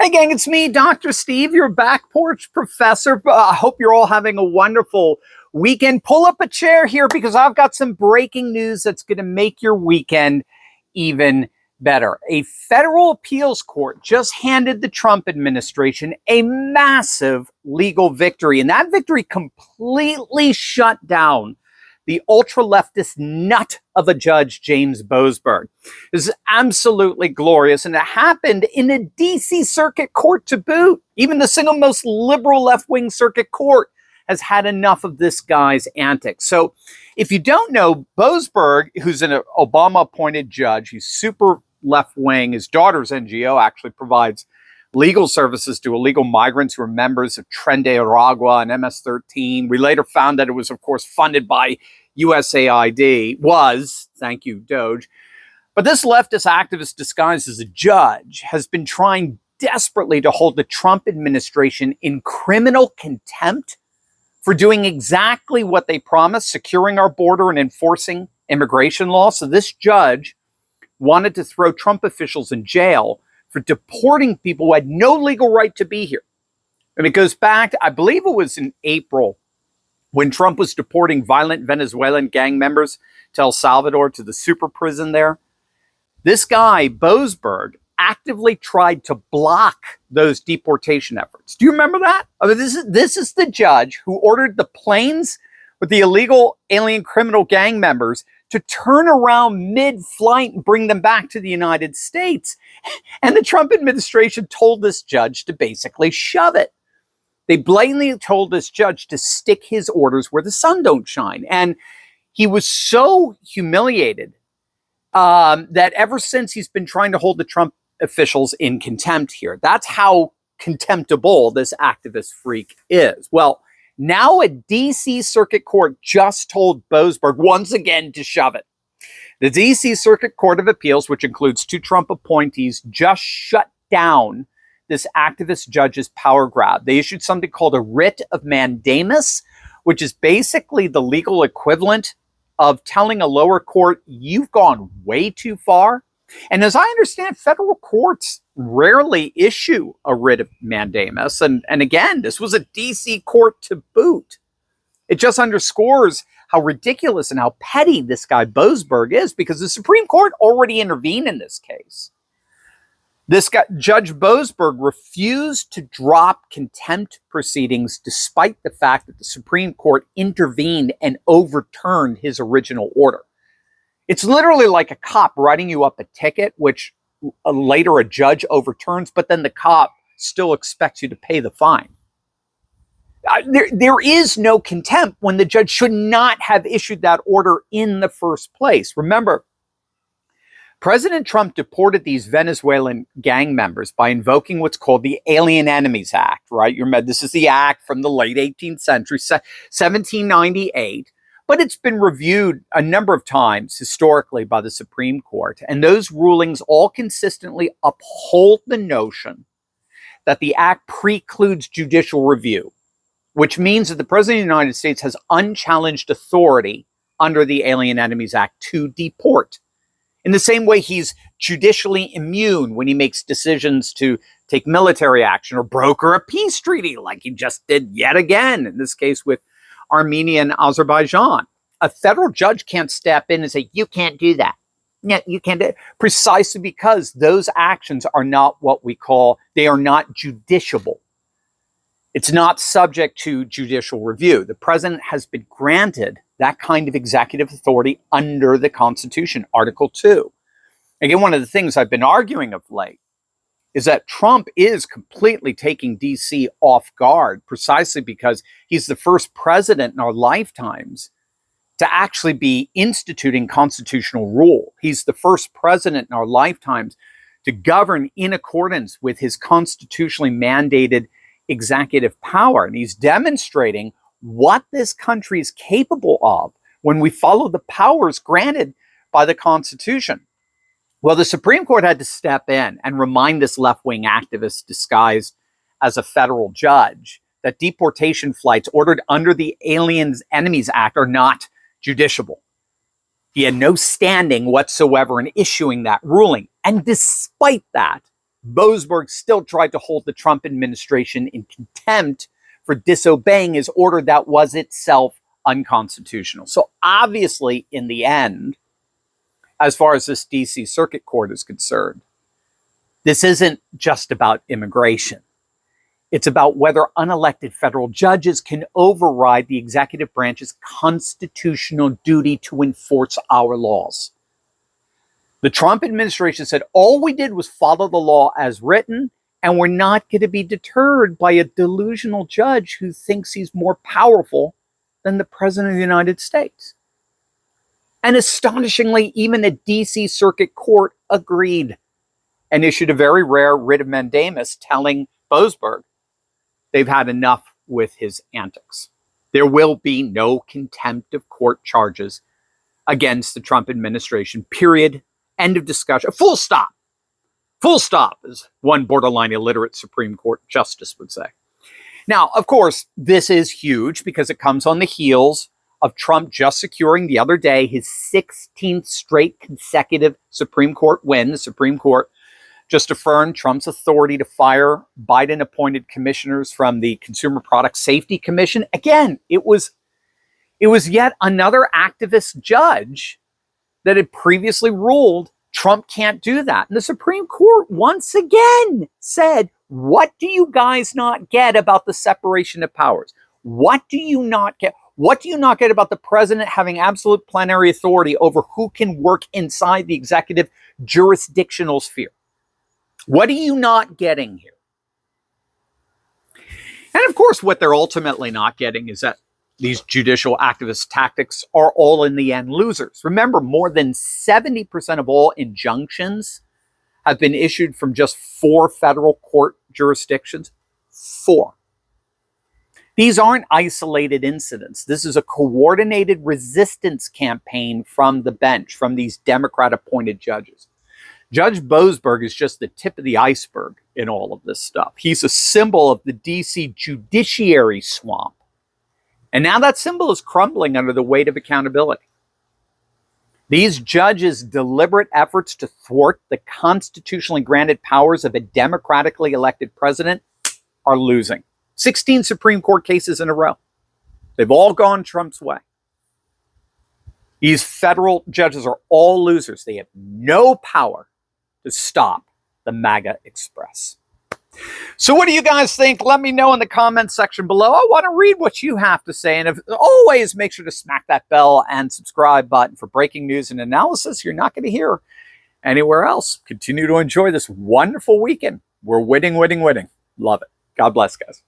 Hey gang, it's me, Dr. Steve, your back porch professor. I hope you're all having a wonderful weekend. Pull up a chair here because I've got some breaking news that's going to make your weekend even better. A federal appeals court just handed the Trump administration a massive legal victory, and that victory completely shut down the ultra-leftist nut of a judge, James Boasberg. This is absolutely glorious, and it happened in a D.C. Circuit Court to boot. Even the single most liberal left-wing circuit court has had enough of this guy's antics. So if you don't know, Boasberg, who's an Obama-appointed judge, he's super left-wing. His daughter's NGO actually provides legal services to illegal migrants who are members of Tren de Aragua and MS-13. We later found that it was, of course, funded by USAID. Thank you, Doge. But this leftist activist disguised as a judge has been trying desperately to hold the Trump administration in criminal contempt for doing exactly what they promised, securing our border and enforcing immigration law. So this judge wanted to throw Trump officials in jail for deporting people who had no legal right to be here. And it goes back to, I believe it was in April, when Trump was deporting violent Venezuelan gang members to El Salvador, to the super prison there. This guy, Boasberg, actively tried to block those deportation efforts. Do you remember that? I mean, this is the judge who ordered the planes with the illegal alien criminal gang members to turn around mid-flight and bring them back to the United States. And the Trump administration told this judge to basically shove it. They blatantly told this judge to stick his orders where the sun don't shine. And he was so humiliated that ever since he's been trying to hold the Trump officials in contempt here. That's how contemptible this activist freak is. Well, now a D.C. Circuit Court just told Boasberg once again to shove it. The D.C. Circuit Court of Appeals, which includes two Trump appointees, just shut down this activist judge's power grab. They issued something called a writ of mandamus, which is basically the legal equivalent of telling a lower court, you've gone way too far. And as I understand, federal courts rarely issue a writ of mandamus. And again, this was a D.C. court to boot. It just underscores how ridiculous and how petty this guy Boasberg is, because the Supreme Court already intervened in this case. This guy, Judge Boasberg, refused to drop contempt proceedings despite the fact that the Supreme Court intervened and overturned his original order. It's literally like a cop writing you up a ticket, which later a judge overturns, but then the cop still expects you to pay the fine. There is no contempt when the judge should not have issued that order in the first place. Remember, President Trump deported these Venezuelan gang members by invoking what's called the Alien Enemies Act, right? You remember, this is the act from the late 18th century, 1798. But it's been reviewed a number of times historically by the Supreme Court, and those rulings all consistently uphold the notion that the act precludes judicial review, which means that the President of the United States has unchallenged authority under the Alien Enemies Act to deport. In the same way he's judicially immune when he makes decisions to take military action or broker a peace treaty, like he just did yet again, in this case with Armenia and Azerbaijan. A federal judge can't step in and say, you can't do that. No, you can't do it. Precisely because those actions are not what we call, they are not judiciable. It's not subject to judicial review. The president has been granted that kind of executive authority under the Constitution, Article 2. Again, one of the things I've been arguing of late is that Trump is completely taking D.C. off guard, precisely because he's the first president in our lifetimes to actually be instituting constitutional rule. He's the first president in our lifetimes to govern in accordance with his constitutionally mandated executive power. And he's demonstrating what this country is capable of when we follow the powers granted by the Constitution. Well, the Supreme Court had to step in and remind this left-wing activist disguised as a federal judge that deportation flights ordered under the Alien Enemies Act are not judiciable. He had no standing whatsoever in issuing that ruling. And despite that, Boasberg still tried to hold the Trump administration in contempt for disobeying his order that was itself unconstitutional. So obviously, in the end, as far as this DC Circuit Court is concerned, this isn't just about immigration. It's about whether unelected federal judges can override the executive branch's constitutional duty to enforce our laws. The Trump administration said all we did was follow the law as written, and we're not going to be deterred by a delusional judge who thinks he's more powerful than the President of the United States. And astonishingly, even a DC Circuit Court agreed and issued a very rare writ of mandamus telling Boasberg they've had enough with his antics. There will be no contempt of court charges against the Trump administration, period. End of discussion. Full stop. Full stop, as one borderline illiterate Supreme Court justice would say. Now, of course, this is huge because it comes on the heels of Trump just securing the other day his 16th straight consecutive Supreme Court win. The Supreme Court just affirmed Trump's authority to fire Biden-appointed commissioners from the Consumer Product Safety Commission. Again, it was yet another activist judge that had previously ruled Trump can't do that. And the Supreme Court once again said, what do you guys not get about the separation of powers? What do you not get? What do you not get about the president having absolute plenary authority over who can work inside the executive jurisdictional sphere? What are you not getting here? And of course, what they're ultimately not getting is that these judicial activist tactics are all in the end losers. Remember, more than 70% of all injunctions have been issued from just 4 federal court jurisdictions. 4. These aren't isolated incidents. This is a coordinated resistance campaign from the bench, from these Democrat-appointed judges. Judge Boasberg is just the tip of the iceberg in all of this stuff. He's a symbol of the DC judiciary swamp. And now that symbol is crumbling under the weight of accountability. These judges' deliberate efforts to thwart the constitutionally granted powers of a democratically elected president are losing. 16 Supreme Court cases in a row. They've all gone Trump's way. These federal judges are all losers. They have no power to stop the MAGA Express. So what do you guys think? Let me know in the comments section below. I want to read what you have to say. And always make sure to smack that bell and subscribe button for breaking news and analysis you're not going to hear anywhere else. Continue to enjoy this wonderful weekend. We're winning, winning, winning. Love it. God bless, guys.